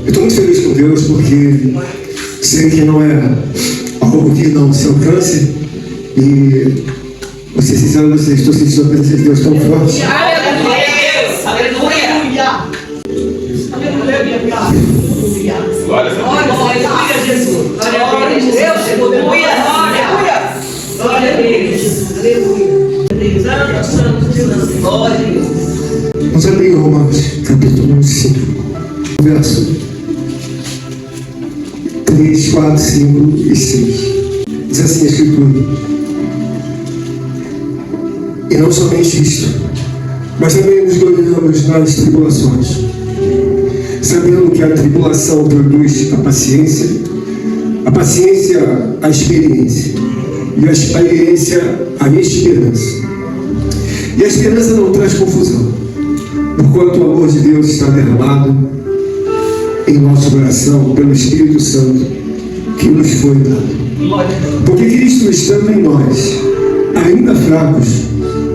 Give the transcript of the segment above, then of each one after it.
Eu estou muito feliz com Deus porque sei que não é algo que não se alcance e, vou ser sincero, vocês estou sentindo a presença de Deus tão forte. Aleluia! Glória a Jesus! Glória a Deus! Aleluia! Glória a Deus! Glória a Deus! Vamos abrir Romanos, capítulo 5, verso 3, 4, 5 e 6. Diz assim a Escritura: e não somente isto, mas também nos gloriamos nas tribulações, sabendo que a tribulação produz a paciência a experiência, e a experiência a esperança. E a esperança não traz confusão, porquanto o amor de Deus está derramado em nosso coração pelo Espírito Santo que nos foi dado. Porque Cristo, estando em nós, ainda fracos,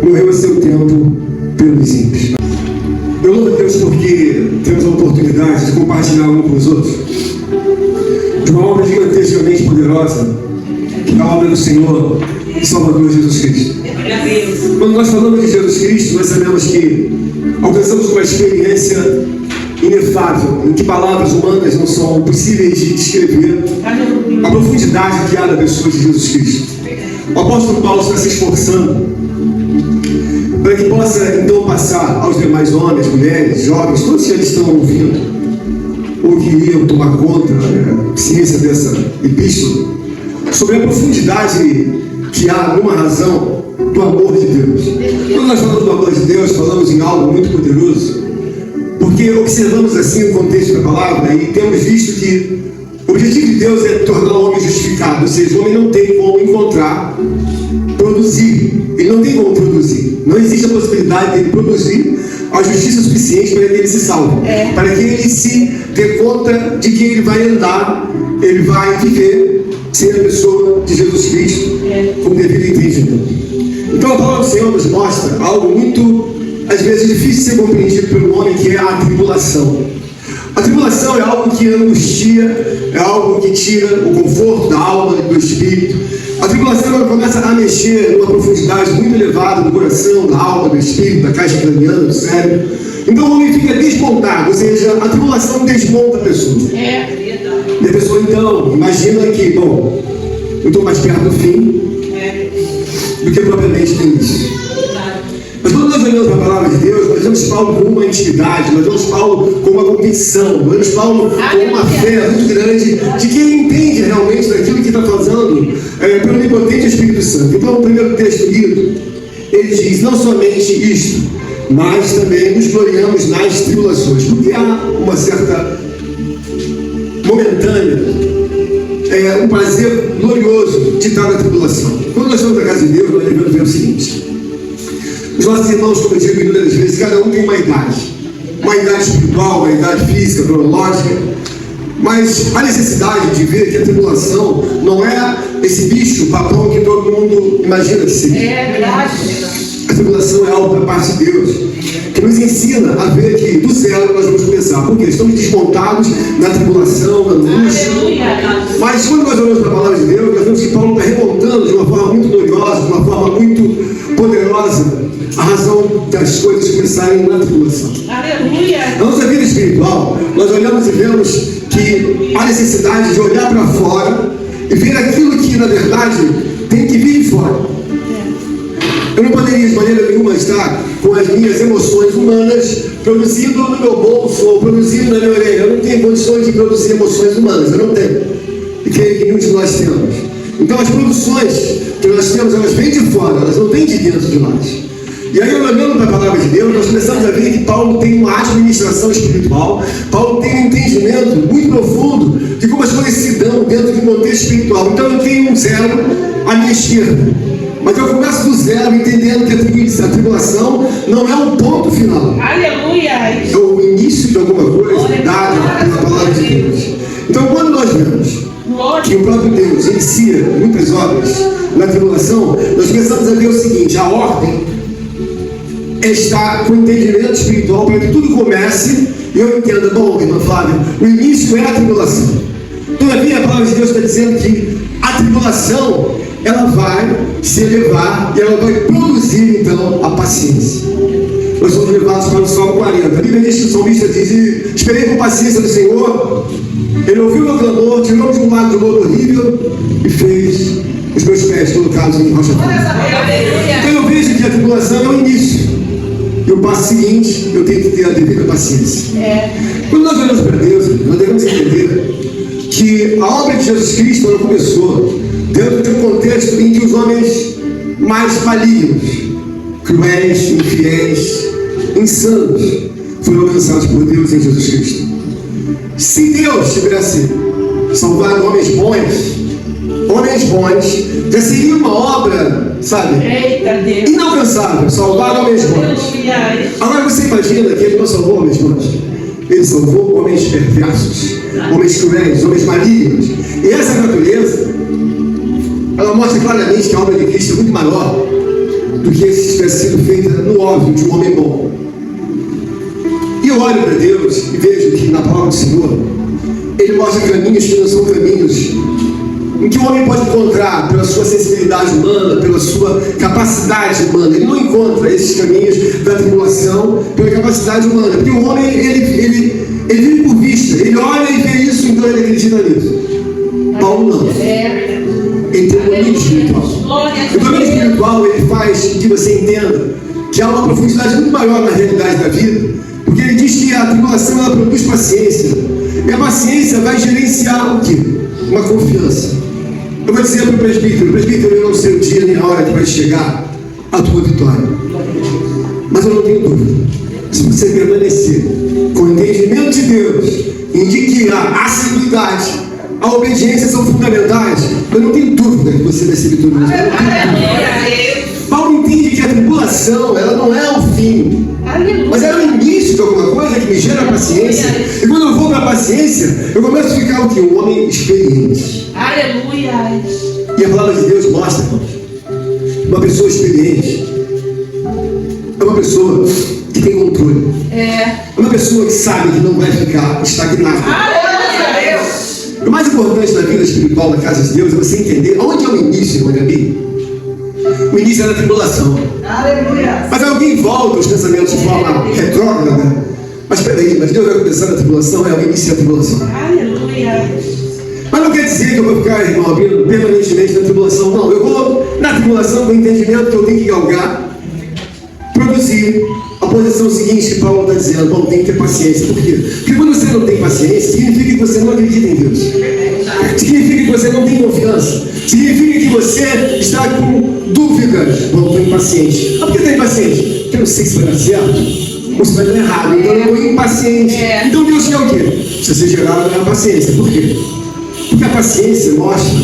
morreu a seu tempo pelos ímpios. Eu louvo a Deus porque temos a oportunidade de compartilhar um com os outros de uma obra gigantescamente poderosa, que é a obra do Senhor e Salvador Jesus Cristo. Quando nós falamos de Jesus Cristo, nós sabemos que alcançamos uma experiência inefável, em que palavras humanas não são possíveis de descrever a profundidade que há na pessoa de Jesus Cristo. O apóstolo Paulo está se esforçando para que possa então passar aos demais homens, mulheres, jovens, todos que estão ouvindo ou que iriam tomar conta da ciência dessa epístola, sobre a profundidade que há numa razão do amor de Deus. Quando nós falamos do amor de Deus, falamos em algo muito poderoso, porque observamos assim o contexto da palavra e temos visto que o objetivo de Deus é tornar o homem justificado, ou seja, o homem não tem como encontrar, produzir, ele não tem como produzir, não existe a possibilidade de ele produzir a justiça suficiente para que ele se salve, para que ele se dê conta de que ele vai andar, ele vai viver ser a pessoa de Jesus Cristo com devido entendimento. Então a palavra do Senhor nos mostra algo muito, às vezes, difícil de ser compreendido pelo homem, que é a tribulação. A tribulação é algo que angustia, é algo que tira o conforto da alma e do espírito. A tribulação, ela começa a mexer numa profundidade muito elevada do coração, da alma, do espírito, da caixa craniana, do cérebro. Então o homem fica desmontado, ou seja, a tribulação desmonta a pessoa. E a pessoa então imagina que, bom, eu estou mais perto do fim do que propriamente do início. Mas quando nós olhamos para a palavra de Deus, nós vemos Paulo com uma intimidade, nós vemos Paulo com uma convicção, nós vemos Paulo com uma fé muito grande de que ele entende realmente daquilo que está fazendo pelo onipotente Espírito Santo. Então, o primeiro texto lido, ele diz: não somente isto, mas também nos gloriamos nas tribulações, porque há uma certa momentânea, um prazer glorioso de estar na tribulação. Quando nós estamos na casa de Deus, nós devemos ver o seguinte: os nossos irmãos, como eu digo inúmeras vezes, cada um tem uma idade espiritual, uma idade física, cronológica, mas a necessidade de ver que a tribulação não é esse bicho papão que todo mundo imagina que seja. É verdade. A tribulação é algo da parte de Deus, que nos ensina a ver que do zero nós vamos começar, porque estamos desmontados na tribulação, na angústia. Mas quando nós olhamos para a palavra de Deus, nós vemos que Paulo está remontando de uma forma muito gloriosa, de uma forma muito poderosa, a razão das coisas começarem na tribulação. Aleluia! Na nossa vida espiritual, nós olhamos e vemos que há necessidade de olhar para fora e ver aquilo que, na verdade, tem que vir de fora. Eu não poderia, de maneira nenhuma, estar com as minhas emoções humanas produzindo no meu bolso ou produzindo na minha orelha. Eu não tenho condições de produzir emoções humanas, eu não tenho. E creio que nenhum de nós temos. Então, as produções que nós temos, elas vêm de fora, elas não vêm de dentro de nós. E aí, olhando para a palavra de Deus, nós começamos a ver que Paulo tem uma administração espiritual, Paulo tem um entendimento muito profundo de como as coisas se dão dentro de um contexto espiritual. Então, eu tenho um zero à minha esquerda, mas eu começo do zero, entendendo que a tribulação não é um ponto final. Aleluia! É o início de alguma coisa dada pela palavra de Deus. Então, quando nós vemos que o próprio Deus inicia muitas obras na tribulação, nós começamos a ver o seguinte: a ordem é estar com entendimento espiritual para que tudo comece e eu entendo, bom, irmã Flávia, o início é a tribulação. Todavia, a palavra de Deus está dizendo que a tribulação, ela vai se elevar e ela vai produzir, então, a paciência. Nós somos levados para o Salmo 40. A Bíblia diz que o salmista diz: esperei com paciência do Senhor, Ele ouviu meu clamor, tirou-me de um lado do lodo horrível e fez os meus pés colocados em rocha firme. Então eu vejo que a tribulação é o início. E o passo seguinte, eu tenho que ter a devida paciência. Quando nós olhamos para Deus, nós devemos entender que a obra de Jesus Cristo, ela começou dentro de um contexto em que os homens mais malignos, cruéis, infiéis, insanos, foram alcançados por Deus em Jesus Cristo. Se Deus tivesse salvado homens bons, já seria uma obra, sabe, inalcançável, salvar homens bons. Agora você imagina que Ele não salvou homens bons, Ele salvou homens perversos, homens cruéis, homens malignos. E essa natureza, ela mostra claramente que a obra de Cristo é muito maior do que se tivesse sido feita no óbvio de um homem bom. E eu olho para Deus e vejo que na palavra do Senhor, Ele mostra caminhos que não são caminhos em que o homem pode encontrar pela sua sensibilidade humana, pela sua capacidade humana. Ele não encontra esses caminhos da tribulação pela capacidade humana, porque o homem, ele vive por vista, ele olha e vê isso, então ele acredita nisso. Paulo não. Ele tem um domínio espiritual. O domínio espiritual, ele faz que você entenda que há uma profundidade muito maior na realidade da vida, porque ele diz que a tribulação, ela produz paciência, e a paciência vai gerenciar o quê? Uma confiança. Eu vou dizer para o presbítero, eu não sei o dia nem a hora que vai chegar a tua vitória, mas eu não tenho dúvida, se você permanecer com o entendimento de Deus, em que a assiduidade, a obediência são fundamentais, eu não tenho dúvida que você vai ser vitorioso. Paulo entende que a tribulação, ela não é o fim, mas é o início de alguma coisa que me gera paciência. E quando eu vou para a paciência, eu começo a ficar o que? Um homem experiente. Aleluia. E a palavra de Deus mostra, uma pessoa experiente é uma pessoa que tem controle. É uma pessoa que sabe que não vai ficar estagnada. O mais importante na vida espiritual, na casa de Deus, é você entender onde é o início, irmã Gabi. O início é da tribulação. Aleluia. Mas alguém volta os pensamentos de forma retrógrada. Mas peraí, mas Deus vai começar na tribulação, é o início da tribulação. Aleluia. Mas não quer dizer que eu vou ficar, irmão, abrindo permanentemente na tribulação. Não, eu vou na tribulação com o entendimento que eu tenho que galgar, produzir a posição seguinte que Paulo está dizendo. Bom, tem que ter paciência. Por quê? Porque quando você não tem paciência, significa que você não acredita em Deus. Significa que você não tem confiança. Significa que você está com dúvidas. Bom, estou impaciente. Mas por que está impaciente? Porque eu não sei se vai dar certo ou se vai dar errado. Então eu estou impaciente. Então Deus quer o quê? Se você gerar a paciência. Por quê? Porque a paciência mostra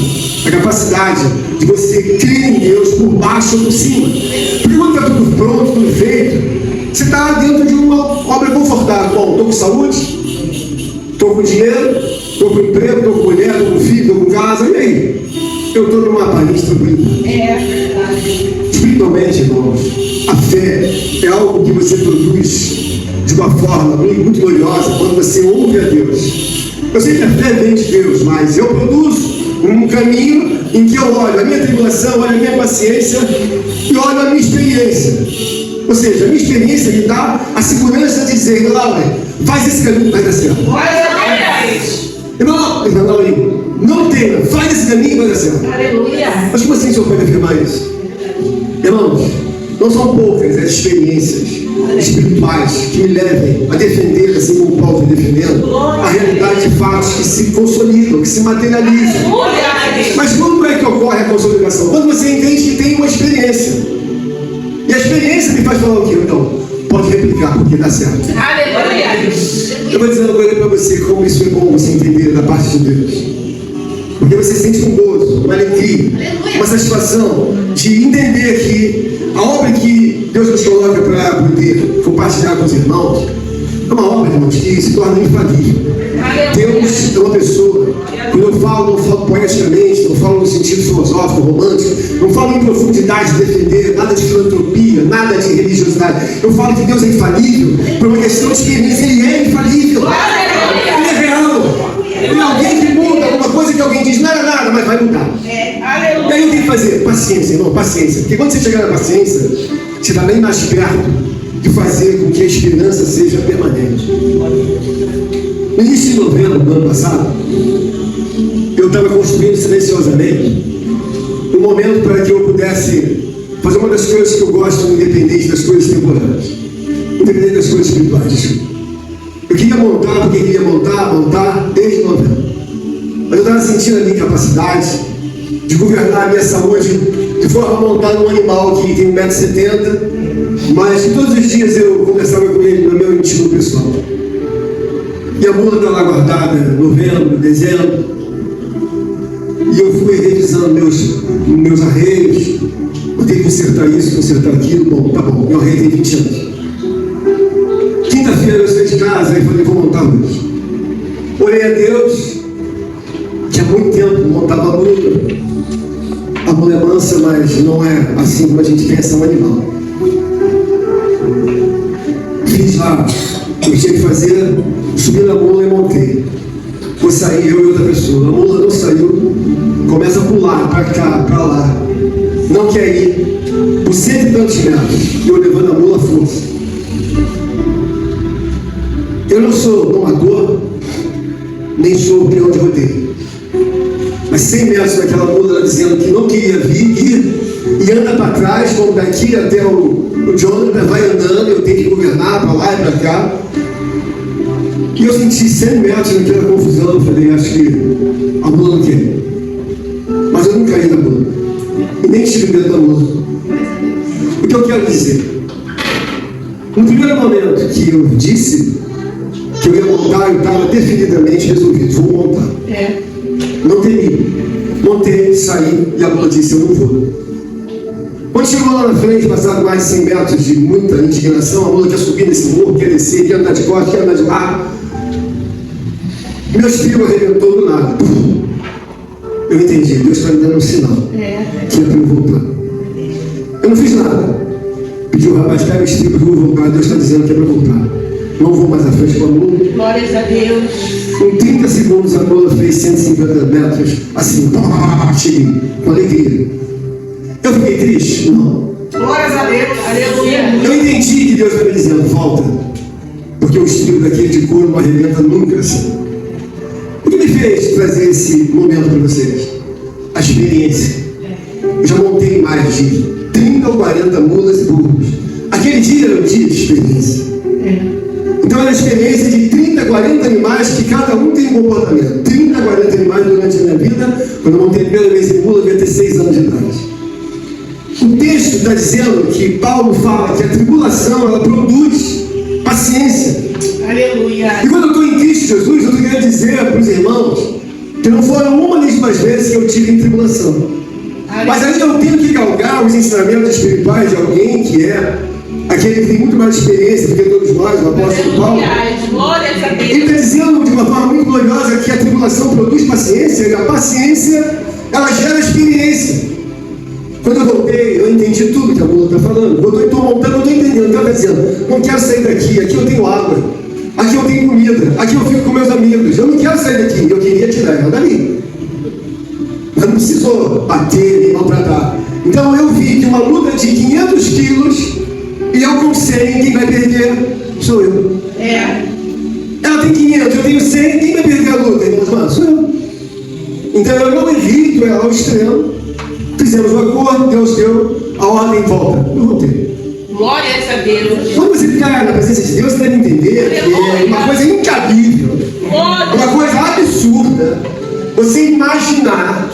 a capacidade de você crer em Deus por baixo ou por cima. Porque quando está tudo pronto, tudo feito, você está dentro de uma obra confortável. Bom, estou com saúde, estou com dinheiro, estou com emprego, estou com mulher, estou com filho, estou com casa, e aí? Eu estou numa aparência tranquila. Espiritualmente, irmãos, a fé é algo que você produz de uma forma muito gloriosa quando você ouve a Deus. Eu sei que a fé vem de Deus, mas eu produzo um caminho em que eu olho a minha tribulação, olho a minha paciência e olho a minha experiência. Ou seja, a minha experiência me dá a segurança de dizer: Laura, faz esse caminho, vai dar certo. Irmão, não tenha, faz esse caminho e vai dar certo. Aleluia. Mas como assim o senhor pode afirmar isso? Irmãos, não são poucas as experiências espirituais que me levem a defender, assim como Paulo está defendendo, a realidade de fatos que se consolidam, que se materializam. Mas quando é que ocorre a consolidação? Quando você entende que tem uma experiência. E a experiência me faz falar o quê? Então, pode replicar, porque dá certo. Aleluia. Eu vou dizer uma coisa para você, como isso é bom você entender da parte de Deus. Porque você sente um gozo, uma alegria, uma satisfação de entender que a obra que Deus nos coloca para poder compartilhar com os irmãos é uma obra, irmãos, que se torna infalível. Deus mais uma pessoa. Quando eu falo, não falo poeticamente, não falo no sentido filosófico, romântico, não falo em profundidade de defender, nada de filantropia, nada de religiosidade. Eu falo que Deus é infalível por uma questão de experiência. Ele é infalível. Ele é real. Tem alguém que muda alguma coisa que alguém diz, não era nada, mas vai mudar. E aí eu tenho que fazer paciência, irmão, paciência. Porque quando você chegar na paciência, você está bem mais perto de fazer com que a esperança seja permanente. No início de novembro do ano passado, eu estava construindo silenciosamente um momento para que eu pudesse fazer uma das coisas que eu gosto, independente das coisas temporárias, independente das coisas espirituais. Eu queria montar, porque queria montar desde novembro. Mas eu estava sentindo a minha capacidade de governar a minha saúde de forma a montar um animal que tem 1,70 m, mas que todos os dias eu conversava com ele no meu íntimo pessoal. E a mula está lá guardada em novembro, dezembro, e eu fui revisando meus arreios. Eu tenho que consertar isso, consertar aquilo. Bom, tá bom, meu arreio tem 20 anos. Quinta-feira eu saí de casa e falei, vou montar hoje. Orei a Deus, que há muito tempo montava a mula. A mula é mansa, mas não é assim como a gente pensa um animal. Fiz lá o que tinha que fazer, subi na mula e montei. Vou sair eu e outra pessoa. A mula não saiu, começa a pular para cá, para lá. Não quer ir por 100 e tantos metros. Eu levando a mula à força. Eu não sou domador, nem sou peão de rodeio. Mas 100 metros daquela mula, ela dizendo que não queria ir, e anda para trás, como daqui até o Jonathan, vai andando, eu tenho que governar para lá e para cá. E eu senti 100 metros naquela confusão, eu falei, acho que a mula não quer. Mas eu não caí da mula, e nem estive dentro da mula. O que eu quero dizer? No primeiro momento que eu disse que eu ia montar, eu estava definidamente resolvido, vou montar. Não temi. Montei, saí, e a mula disse, eu não vou. Quando chegou lá na frente, passado mais de 100 metros de muita indignação, a mula quer subir nesse morro, quer descer, quer andar de costas, quer andar de lado. Meu estribo arrebentou do nada. Eu entendi, Deus está me dando um sinal que é para eu voltar. Eu não fiz nada. Pedi o rapaz, pega o estribo que eu vou voltar. Deus está dizendo que é para voltar. Não vou mais à frente com a mula. Glórias a Deus. Com 30 segundos a mula fez 150 metros, assim, cheguei, com alegria. Eu fiquei triste? Não. Glórias a Deus. Aleluia. Eu entendi que Deus está me dizendo, volta. Porque o estribo daquele de couro não arrebenta nunca assim. O que me fez trazer esse momento para vocês? A experiência. Eu já montei mais de 30 ou 40 mulas e burros. Aquele dia era um dia de experiência. Então era a experiência de 30, 40 animais que cada um tem um comportamento. 30, 40 animais durante a minha vida. Quando eu montei a primeira vez em mula, eu devia ter 6 anos de idade. O texto está dizendo que Paulo fala que a tribulação, ela produz paciência. Aleluia. E quando eu estou em Cristo Jesus, eu estou querendo dizer para os irmãos que não foram uma nem duas vezes que eu tive em tribulação. Mas aí eu tenho que galgar os ensinamentos espirituais de alguém que é aquele que tem muito mais experiência do que todos nós, o apóstolo Paulo. Glórias a Deus. Ele está dizendo de uma forma muito gloriosa que a tribulação produz paciência, e a paciência, ela gera experiência. Quando eu voltei, eu entendi tudo que a mula está falando. Quando eu estou montando, eu estou entendendo. Ela está dizendo, não quero sair daqui, aqui eu tenho água, aqui eu tenho comida, aqui eu fico com meus amigos. Eu não quero sair daqui, eu queria tirar ela dali. Mas não precisou bater nem maltratar. Então eu vi que uma luta de 500 quilos, e eu com 100, quem vai perder sou eu. Ela tem 500, eu tenho 100, quem vai perder a luta, irmãos? Sou eu. Então eu não irrito ela ao extremo. Fizemos um acordo, Deus deu, a ordem volta. Eu voltei. Glórias a Deus. Quando você ficar na presença de Deus, você deve entender que é uma coisa incabível, uma coisa absurda, você imaginar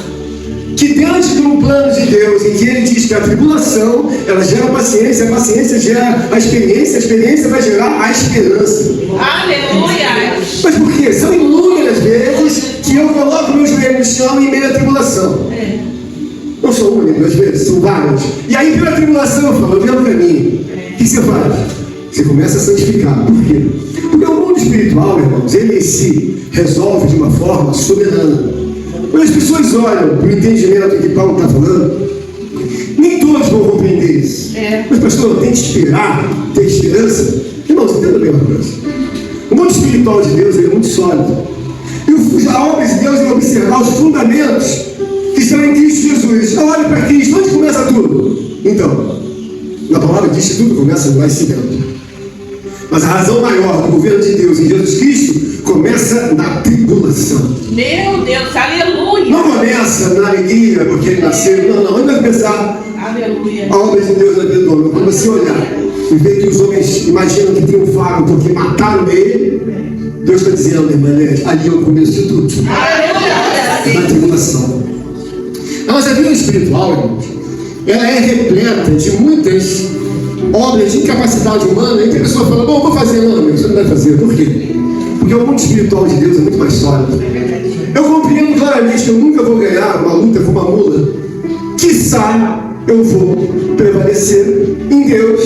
que diante de um plano de Deus, em que Ele diz que a tribulação, ela gera paciência, a paciência gera a experiência vai gerar a esperança. Aleluia. Mas por quê? São inúmeras vezes que eu coloco meu joelho no chão em meio à tribulação. Não são uma nem duas vezes, são várias. E aí pela tribulação eu falo, eu venho para mim. O que você faz? Você começa a santificar. Por quê? Porque o mundo espiritual, irmãos, ele se resolve de uma forma soberana. Quando as pessoas olham para o entendimento que Paulo está falando, nem todos vão compreender isso. Mas, pastor, tem que esperar, tem esperança. Irmãos, entenda bem uma coisa. O mundo espiritual de Deus é muito sólido. E a obra de Deus é observar os fundamentos que estão em Cristo Jesus. Olha para Cristo, onde começa tudo? Então, na palavra diz que tudo começa no nascimento. Mas a razão maior do governo de Deus em Jesus Cristo começa na tribulação. Meu Deus, aleluia. Não começa na alegria porque ele nasceu. Não, ele vai começar Aleluia. a obra de Deus na vida do homem. Quando você olhar e ver que os homens imaginam que triunfaram porque mataram ele, Deus está dizendo, irmã, ali é o começo de tudo. Aleluia. Na tribulação. A nossa vida espiritual, irmãos, ela é repleta de muitas obras de incapacidade humana. E a pessoa fala, bom, vou fazer. Não, amigo, você não vai fazer. Por quê? Porque o mundo espiritual de Deus é muito mais sólido. Eu compreendo claramente que eu nunca vou ganhar uma luta com uma mula. Quiçá eu vou prevalecer em Deus.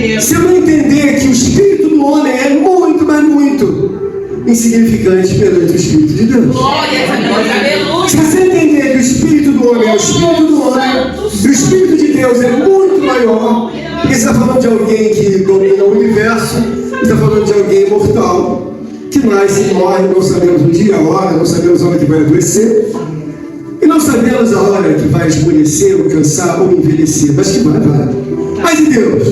Deus. Se eu não entender que o espírito do homem é muito, mas muito insignificante perante o espírito de Deus. Glória a Deus, aleluia. Se você entender que o espírito do homem é o espírito do homem, e o espírito de Deus é muito maior, porque você está falando de alguém que domina o universo, você está falando de alguém imortal, que nasce e morre, não sabemos o dia, a hora, não sabemos a hora que vai adoecer, e não sabemos a hora que vai esmorecer, ou cansar, ou envelhecer, mas que vai. Mas e Deus?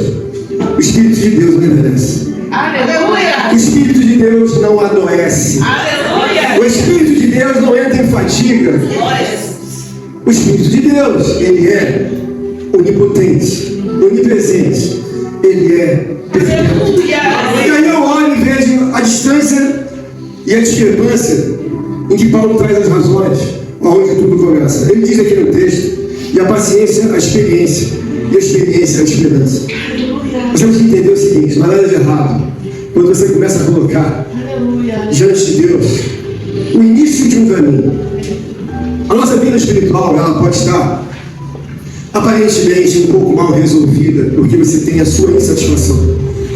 O espírito de Deus não envelhece. Aleluia. O espírito de Deus não adoece. Aleluia. O espírito de Deus não entra em fadiga. O espírito de Deus, ele é onipotente, onipresente, ele é perfeito. E aí eu olho e vejo a distância e a discrepância em que Paulo traz as razões aonde tudo começa. Ele diz aqui no texto, e a paciência, a experiência, e a experiência, a esperança. Nós temos que entender o seguinte, não há nada de errado quando você começa a colocar diante de Deus o início de um caminho. A nossa vida espiritual, ela pode estar aparentemente um pouco mal resolvida, porque você tem a sua insatisfação.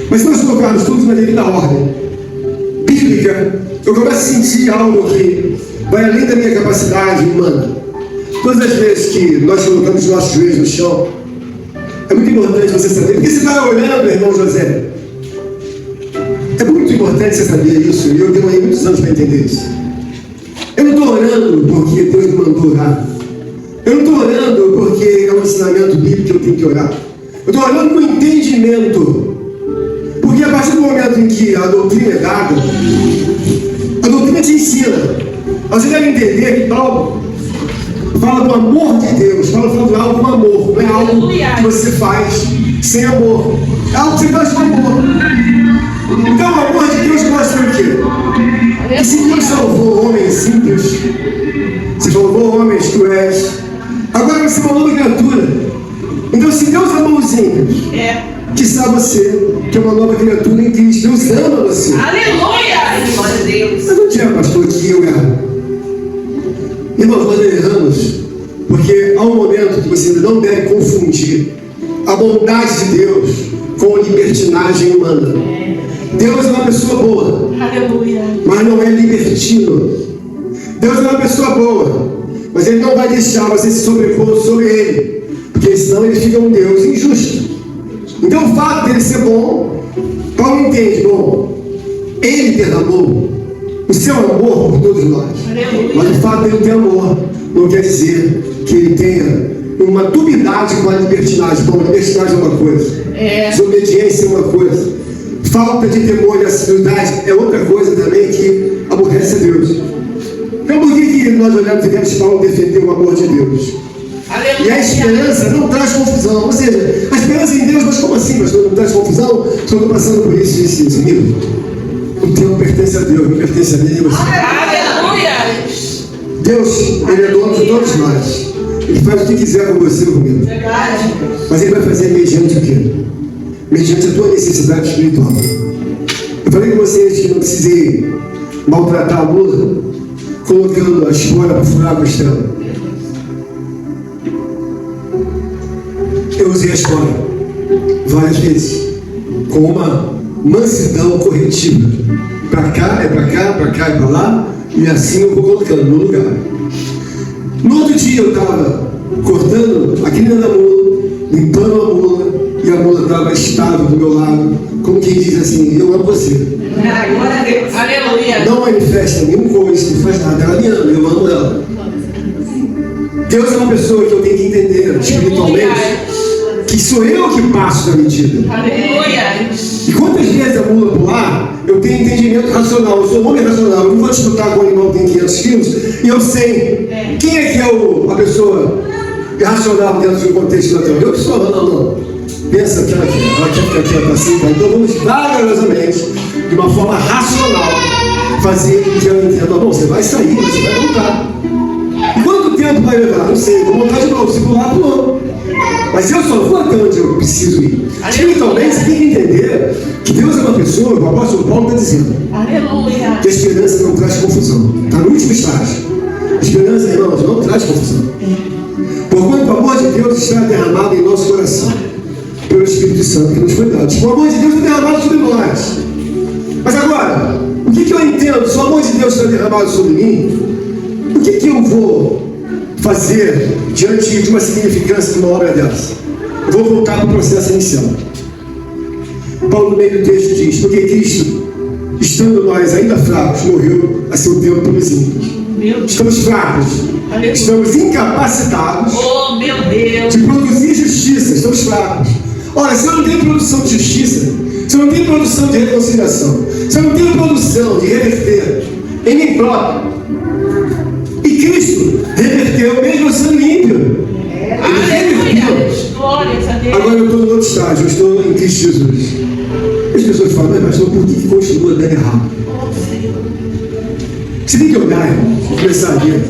Mas se nós colocarmos tudo na devida ordem bíblica, eu começo a sentir algo que vai além da minha capacidade humana. Todas as vezes que nós colocamos os nossos joelhos no chão, é muito importante você saber, porque você vai olhando, irmão José. É muito importante você saber isso, e eu demorei muitos anos para entender isso. Eu não estou orando porque Deus me mandou orar. Eu não estou orando porque é um ensinamento bíblico que eu tenho que orar. Eu estou orando com entendimento. Porque a partir do momento em que a doutrina é dada, a doutrina te ensina. Você deve entender que Paulo fala do amor de Deus. Paulo fala de algo com amor. Não é algo que você faz sem amor. É algo que você faz com amor. Então o amor de Deus mostra o quê? Que se Deus salvou homens simples, se salvou homens cruéis, agora você é uma nova criatura. Então se Deus amou os ímpios, que sabe você que é uma nova criatura em Cristo. Deus ama você. Aleluia! Glória a Deus. Mas não tinha, pastor, que eu erro. Irmãos, nós erramos porque há um momento que você não deve confundir a bondade de Deus com a libertinagem humana. Deus é uma pessoa boa, Aleluia. mas não é libertino. Deus é uma pessoa boa, mas Ele não vai deixar você se sobrepor sobre Ele, porque senão Ele fica um Deus injusto. Então o fato dele ser bom, Paulo entende, bom, Ele derramou o seu amor por todos nós. Aleluia. Mas o fato dele ter amor não quer dizer que ele tenha uma dubiedade com a libertinagem. Bom, libertinagem é uma coisa, desobediência é uma coisa, falta de temor e assiduidade é outra coisa também que aborrece a Deus. Então por que nós olhamos e vemos Paulo defender o amor de Deus? Aleluia. E a esperança não traz confusão. Ou seja, a esperança em Deus, mas como assim, pastor? Não traz confusão? Estou passando por isso, amigo. O tempo pertence a Deus, não pertence a mim e você. Aleluia. Deus, Ele é dono de todos nós. Ele faz o que quiser com você ou comigo. Mas Ele vai fazer mediante o quê? Mediante a tua necessidade espiritual. Eu falei com vocês que não precisei maltratar a mula colocando a espora para furar a costela. Eu usei a espora várias vezes com uma mansidão corretiva. Para cá, é para cá, para cá, é para lá. E assim eu vou colocando no lugar. No outro dia eu estava cortando a crina da mula, limpando a mula, e a mula estava estável do meu lado, como quem diz assim, eu amo você. Glória a Deus. Aleluia. Não manifesta nenhum coisa, não faz nada, ela me ama, eu amo ela. Deus é uma pessoa que eu tenho que entender espiritualmente, que sou eu que passo da medida. Aleluia. E quantas vezes a mula pular, eu tenho entendimento racional, eu sou um homem racional, eu não vou disputar com um animal que tem 500 quilos, e eu sei quem é que é a pessoa irracional dentro de um contexto natural. Eu que sou, não. Pensa que ela quer ficar quieta assim, tá? Então vamos vagarosamente, de uma forma racional, fazer com que ela entenda, bom, você vai sair, você vai voltar. E quanto tempo vai levar? Não sei, vou montar de novo, se pular, pulou. Mas eu só vou até onde eu preciso ir. Espiritualmente, você tem que entender que Deus é uma pessoa, o apóstolo Paulo está dizendo, Aleluia. que a esperança não traz confusão. Está no último estágio. A esperança, irmãos, não traz confusão. Porquanto o amor de Deus está derramado em nosso coração, pelo Espírito Santo que nos foi dado. O amor de Deus é derramado sobre nós. Mas agora, o que eu entendo? Se o amor de Deus está derramado sobre mim, o que eu vou fazer diante de uma significância de uma obra dessa? Eu vou voltar para o processo inicial. Paulo, no meio do texto, diz: porque Cristo, estando nós ainda fracos, morreu a seu tempo pelos ímpios. Estamos fracos, estamos incapacitados de produzir justiça, estamos fracos. Ora, se eu não tenho produção de justiça, se eu não tenho produção de reconciliação, se eu não tenho produção de reverter em mim próprio, e Cristo reverteu mesmo sendo ímpio. Glórias a Deus. Agora eu estou no outro estágio, eu estou em Cristo Jesus. As pessoas falam, mas pastor, por que continua dando errado? Você tem que olhar, irmão, e começar a ver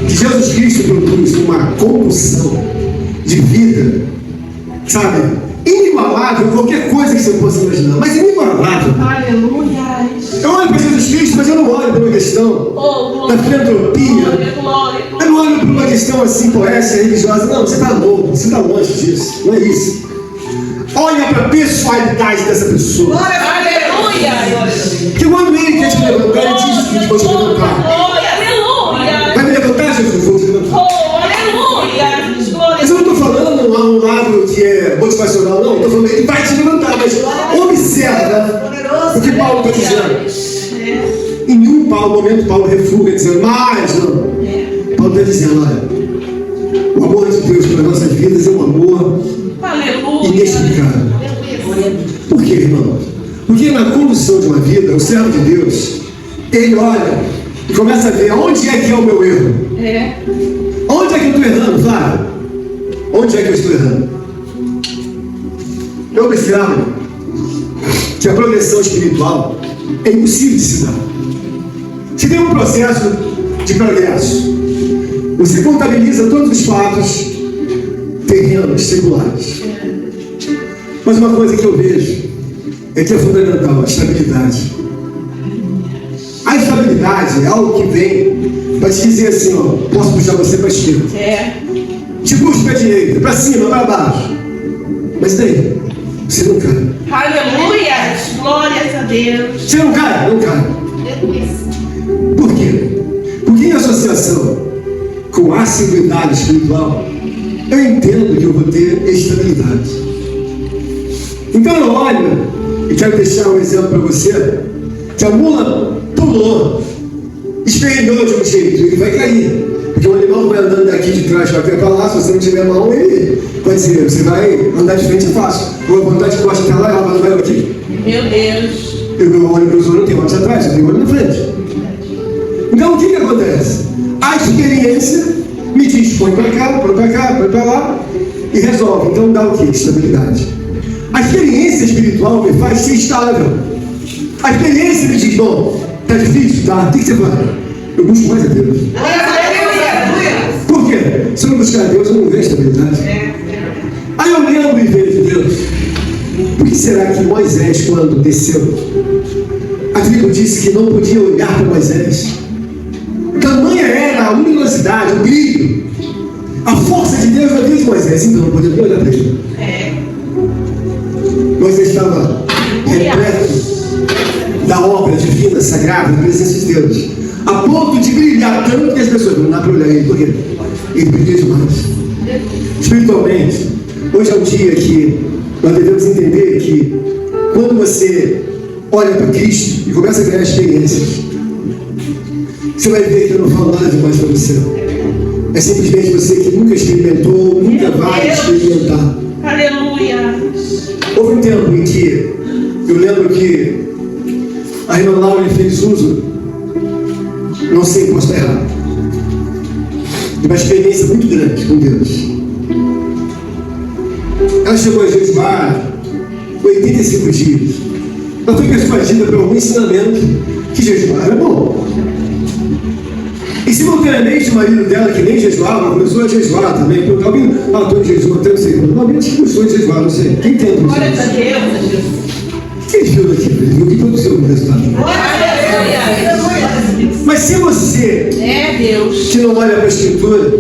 que Jesus Cristo produz uma compulsão de vida, sabe? Inigualável, qualquer coisa que você possa imaginar, mas inigualável. Aleluia. Eu olho para Jesus Cristo, mas eu não olho para uma questão da filantropia. Eu não olho para uma questão assim, poética, religiosa. Não, você está louco, você está longe disso. Não é isso. Olha para a pessoalidade dessa pessoa. Aleluia. Que quando ele quer te levantar, ele diz o seguinte: vou te levantar. Aleluia. Vai me levantar, Jesus? Vou te levantar. Aleluia. Mas eu não estou falando a um lado que é motivacional, não. Estou falando, ele vai te levantar, mas observa o que Paulo está dizendo. Em nenhum momento Paulo refuga, dizendo, mas não. Paulo está dizendo, olha, o amor de Deus para nossas vidas é um amor inexplicável. Por quê, irmão? Porque na condução de uma vida, o servo de Deus, ele olha e começa a ver onde é que é o meu erro. Onde é que eu estou errando, Flávio? Onde é que eu estou errando? Eu observo que a progressão espiritual é impossível de se dar. Se tem um processo de progresso, você contabiliza todos os fatos terrenos, seculares. Mas uma coisa que eu vejo é que é fundamental, a estabilidade. A estabilidade é algo que vem para te dizer assim, ó, posso puxar você para a esquerda. Te puxo para a direita, para cima, para baixo. Mas daí, você não cai. Aleluia. Glórias a Deus. Você não cai? Não cai. Por quê? Porque em associação com a assiduidade espiritual, eu entendo que eu vou ter estabilidade. Então eu olho e quero deixar um exemplo para você, que a mula pulou, esferregou de um jeito, ele vai cair. Porque o animal vai andando daqui de trás para lá, se você não tiver mão, ele vai dizer, você vai andar de frente é fácil. Vou andar de costas para lá, ela vai aqui. Meu Deus. Eu olho para os olhos, não tenho olhos atrás, eu tenho olho na frente. Então o que acontece? A experiência me diz, põe para cá, põe para cá, põe para lá, e resolve. Então dá o quê? Estabilidade. A experiência espiritual me faz ser estável. A experiência me diz, bom, tá difícil? Tá. O que você faz? Eu busco mais a Deus. Por quê? Se eu não buscar a Deus, eu não vejo estabilidade. Aí eu lembro e vejo Deus. Por que será que Moisés, quando desceu, a Bíblia disse que não podia olhar para Moisés? Tamanha era a luminosidade, o brilho, a força de Deus na vida de Moisés. Então não podia nem olhar para ele. Moisés estava repleto da obra divina, sagrada, da presença de Deus, a ponto de brilhar tanto que as pessoas não dá para olhar ele, por quê? Ele brilha demais. Espiritualmente, hoje é um dia que nós devemos entender que quando você olha para Cristo e começa a criar experiências, você vai ver que eu não falo nada demais para você. É simplesmente você que nunca experimentou, nunca vai experimentar. Aleluia. Houve um tempo em que eu lembro que a irmã Laura fez uso, não sei, posso estar errado, de uma experiência muito grande com Deus. Ela chegou a jejuar 85 dias. Ela foi persuadida por algum ensinamento que jejuar era bom. E simultaneamente o marido dela, que nem jejuava, começou a jejuar também. Porque alguém, estou em jejum até não sei quando. Alguém começou a jejuar, não sei. Quem tem isso? Glória a Deus. Quem viu daqui? Ele viu que produziu o resultado. Mas se você Deus, que não olha para a Escritura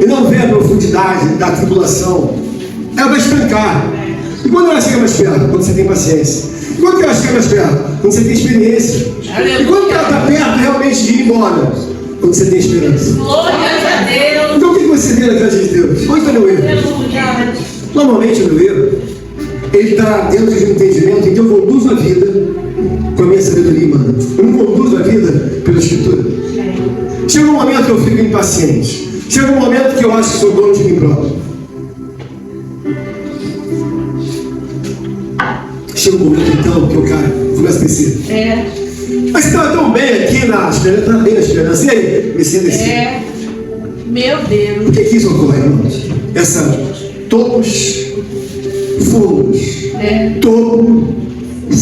e não vê a profundidade da tribulação, ela vai espancar. E quando ela chega mais perto? Quando você tem paciência. E quando ela chega mais perto? Quando você tem experiência. E quando ela está perto realmente de ir embora? Quando você tem esperança. glória a Deus. Então o que você vê na casa de Deus? Onde está meu erro? Aleluia. Normalmente o meu erro, ele está dentro de um entendimento em que eu conduzo a vida com a minha sabedoria humana. Eu não conduzo a vida pela Escritura. Chega um momento que eu fico impaciente. Chega um momento que eu acho que sou dono de mim próprio. Chega um momento então que eu começo a descer. Mas você estava tão bem aqui na esperança, bem na esperança. E aí? Comecei a descer. Meu Deus. Por que isso ocorre, irmãos? Essa topos, fomos. Topo,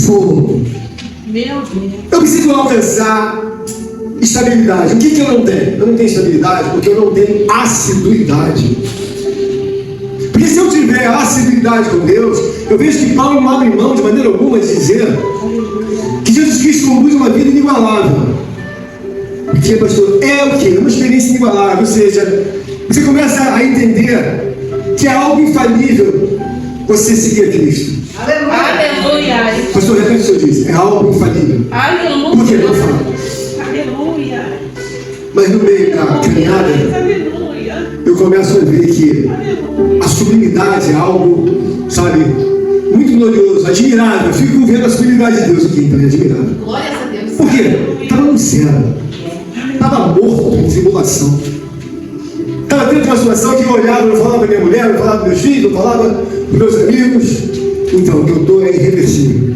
fogo. Meu Deus. Eu preciso alcançar estabilidade. O que eu não tenho? Eu não tenho estabilidade porque eu não tenho assiduidade. Porque se eu tiver assiduidade com Deus, eu vejo que Paulo não abre mão de maneira alguma de dizer que Jesus Cristo conduz uma vida inigualável. Porque, pastor, é o quê? É uma experiência inigualável. Ou seja, você começa a entender que é algo infalível você seguir a Cristo. Aleluia. Pastor, repete o que o senhor disse. É algo infalível. Aleluia. Por que não fala? Aleluia. Mas no meio da caminhada, Aleluia. eu começo a ver que a sublimidade é algo, sabe, muito glorioso, admirável. Eu fico vendo a sublimidade de Deus aqui, então é admirável. Glória a Deus. Por quê? Estava no céu. Estava morto em tribulação. Estava tendo uma situação que eu olhava, eu falava para minha mulher, eu falava para meus filhos, eu falava para meus amigos. Então, o que eu estou é irreversível.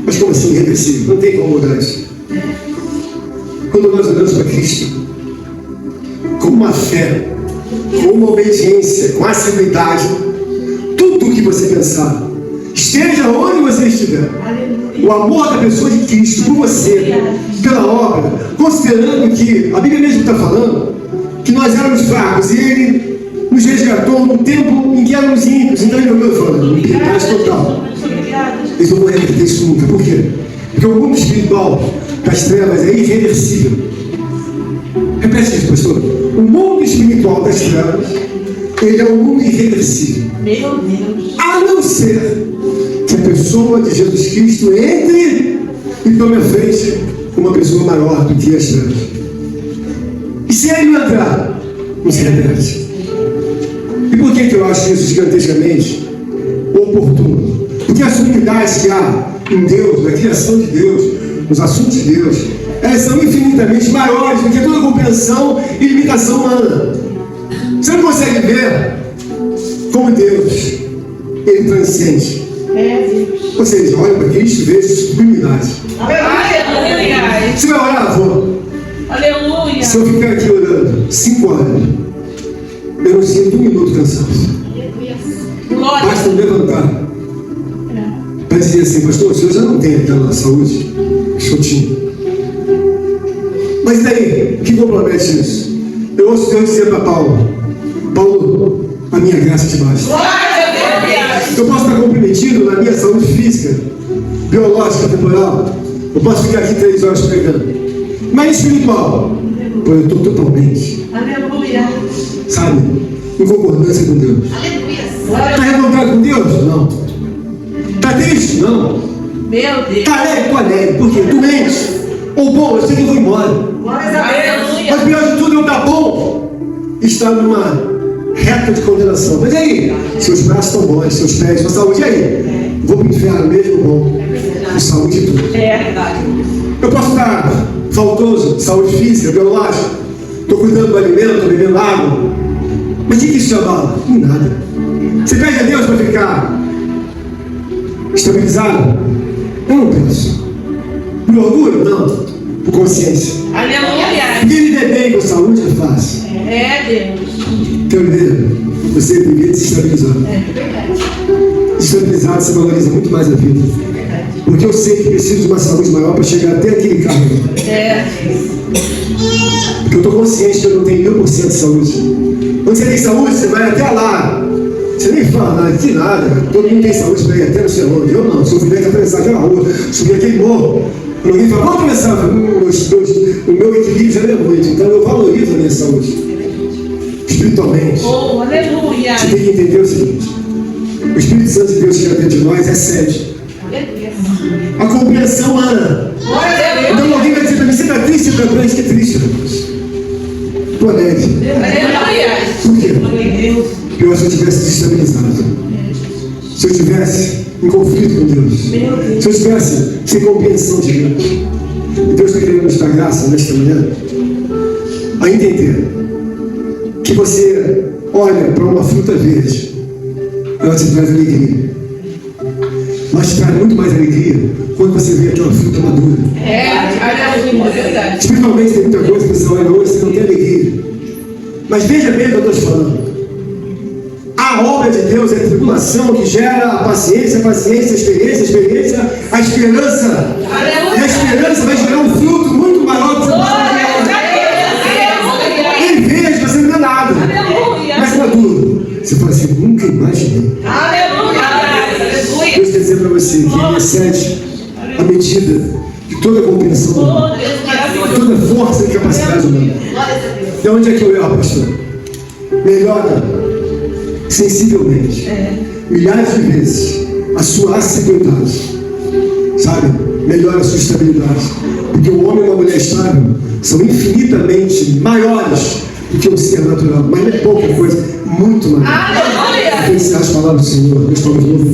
Mas como assim irreversível? Não tem como mudar isso. Quando nós olhamos para Cristo, com uma fé, com uma obediência, com assiduidade, tudo o que você pensar, esteja onde você estiver, o amor da pessoa de Cristo por você, pela obra, considerando que a Bíblia mesmo está falando que nós éramos fracos e Ele nos resgatou no tempo em que éramos ímpios. Então Ele olhou falando, piedade total. Eles não vão reverter isso nunca. Por quê? Porque o mundo espiritual das trevas é irreversível. Repete isso, pastor. O mundo espiritual das trevas, ele é um mundo irreversível. Meu Deus. A não ser que a pessoa de Jesus Cristo entre e tome a frente uma pessoa maior do que as trevas. E se ele não entrar, não se reverte. E por que eu acho isso gigantescamente oportuno? Porque a sublimidade que há em Deus, na criação de Deus, nos assuntos de Deus, elas são infinitamente maiores do que toda compreensão e limitação humana. Você não consegue ver como Deus, Ele transcende. Deus. Ou seja, olha para Cristo e veja sublimidade. Aleluia. Você vai orar, vou. Aleluia. Se eu ficar aqui orando 5 horas, eu não sinto 1 minuto cansaço. Glória. Basta eu levantar para dizer assim, pastor, o senhor já não tem aquela saúde que eu tinha. Mas daí, o que compromete isso? Eu ouço Deus dizer para Paulo, a minha graça te basta. Glória a Deus. Eu posso estar comprometido na minha saúde física, biológica, temporal. Eu posso ficar aqui 3 horas pregando. Mas espiritual, pô, eu estou totalmente, Aleluia. sabe, em concordância com Deus. Aleluia. Está revoltado com Deus? Não. Está triste? Não. Meu Deus. Tá alegre, tô alegre. Por quê? Doente ou bom, eu sei que eu vou embora. Aleluia. Mas pior de tudo, eu tá bom, está numa reta de condenação. Mas e aí? Seus braços estão bons, seus pés, sua saúde, e aí? Vou pro inferno mesmo, bom. Com saúde e tudo. É verdade. Eu posso estar faltoso de saúde física, biológica. Estou cuidando do alimento, estou bebendo água. Mas o que isso te abala? Em nada. Você pede a Deus para ficar estabilizado? Eu não penso. Por orgulho? Não. Por consciência. Aleluia. Porque viver bem com saúde é fácil. É Deus. Então, você devia se estabilizar. Estabilizado, você valoriza muito mais a vida. Porque eu sei que preciso de uma saúde maior para chegar até aquele carro. É. Porque eu estou consciente que eu não tenho 1000% de saúde. Quando você tem saúde, você vai até lá. Você nem fala nada, que nada. Todo mundo tem saúde para ir até no céu. Eu não, se eu vier atravessar aquela rua, subir aquele morro. Quando alguém fala, vamos atravessar, o meu equilíbrio já não é muito. Então eu valorizo a minha saúde. Espiritualmente. Oh, aleluia. Você tem que entender o seguinte: o Espírito Santo de Deus que está dentro de nós é sede. A compreensão humana. Então alguém vai dizer para mim, você está triste, você está doente, que triste, rapaz. Estou alegre. Aleluia. Por quê? Porque se eu tivesse desestabilizado, se eu tivesse em conflito com Deus, se eu tivesse sem compreensão de Deus, e Deus está querendo nos dar graça nesta manhã, a entender que você olha para uma fruta verde, ela te traz alegria. Mas te traz muito mais alegria quando você vê aquela fruta madura. Aleluia. É verdade. Espiritualmente tem muita coisa que você olha hoje, você não tem alegria. Mas veja bem o que eu estou te falando. A obra de Deus é a tribulação que gera a paciência, a experiência, a esperança. Aleluia. E a esperança vai gerar um fruto muito maior do que você nem veja, você não vê nada. Aleluia. Mas maduro. Você fala assim, nunca imaginei. Aleluia. Deus quer dizer para você que Ele excede a medida de toda a compreensão humana, de toda a força e capacidade humana. De onde é que eu erro, pastor? Melhora sensivelmente, milhares de vezes, a sua assiduidade, sabe? Melhora a sua estabilidade. Porque o homem e uma mulher estável são infinitamente maiores do que o ser natural. Mas não é pouca coisa, muito maior. Aleluia. Vou encerrar as palavras do Senhor. Nós estamos no